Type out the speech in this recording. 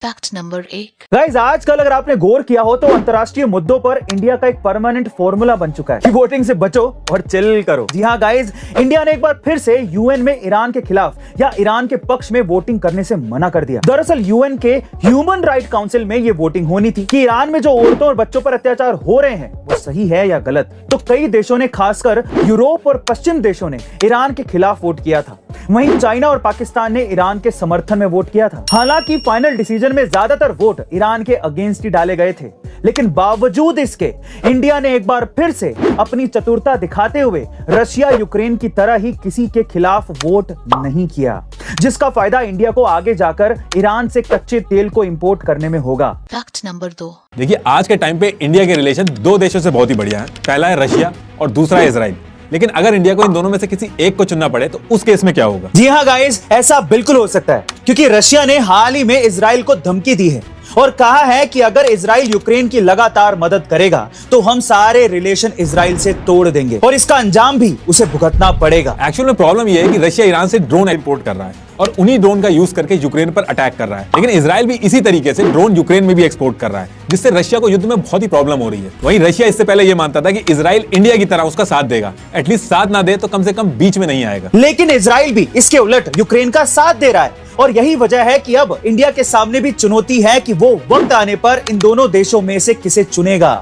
Fact number 1। Guys, आजकल अगर आपने गौर किया हो तो अंतर्राष्ट्रीय मुद्दों पर इंडिया का एक परमानेंट फॉर्मूला बन चुका है कि वोटिंग से बचो और चिल करो। जी हाँ गाइस, इंडिया ने एक बार फिर से यूएन में ईरान के खिलाफ या ईरान के पक्ष में वोटिंग करने से मना कर दिया। दरअसल यूएन के ह्यूमन राइट काउंसिल में ये वोटिंग होनी थी कि ईरान में जो औरतों और बच्चों पर अत्याचार हो रहे हैं वो सही है या गलत। तो कई देशों ने, खासकर यूरोप और पश्चिम देशों ने ईरान के खिलाफ वोट किया था। वहीं चाइना और पाकिस्तान ने ईरान के समर्थन में वोट किया था। हालांकि फाइनल डिसीजन में ज्यादातर वोट ईरान के अगेंस्ट ही डाले गए थे, लेकिन बावजूद इसके इंडिया ने एक बार फिर से अपनी चतुरता दिखाते हुए रशिया यूक्रेन की तरह ही किसी के खिलाफ वोट नहीं किया, जिसका फायदा इंडिया को आगे जाकर ईरान से कच्चे तेल को इंपोर्ट करने में होगा। Fact number 2। देखिए, आज के टाइम पे इंडिया के रिलेशन दो देशों से बहुत ही बढ़िया है। पहला है रशिया और दूसरा है इजराइल। लेकिन अगर इंडिया को इन दोनों में से किसी एक को चुनना पड़े तो उस केस में क्या होगा? जी हाँ गाइस, ऐसा बिल्कुल हो सकता है, क्योंकि रशिया ने हाल ही में इजराइल को धमकी दी है और कहा है कि अगर इजराइल यूक्रेन की लगातार मदद करेगा तो हम सारे रिलेशन इजराइल से तोड़ देंगे और इसका अंजाम भी उसे भुगतना पड़ेगा। एक्चुअल में प्रॉब्लम यह है कि रशिया ईरान से ड्रोन इंपोर्ट कर रहा है और उन्हीं ड्रोन का यूज करके यूक्रेन पर अटैक कर रहा है। लेकिन इजराइल भी इसी तरीके से ड्रोन यूक्रेन में भी एक्सपोर्ट कर रहा है, जिससे रशिया को युद्ध में बहुत ही प्रॉब्लम हो रही है। वहीं रशिया इससे पहले यह मानता था कि इजराइल इंडिया की तरह उसका साथ देगा, एटलीस्ट साथ ना दे तो कम से कम बीच में नहीं आएगा। लेकिन इजराइल भी इसके उलट यूक्रेन का साथ दे रहा है और यही वजह है कि अब इंडिया के सामने भी चुनौती है कि वो वक्त आने पर इन दोनों देशों में से किसे चुनेगा।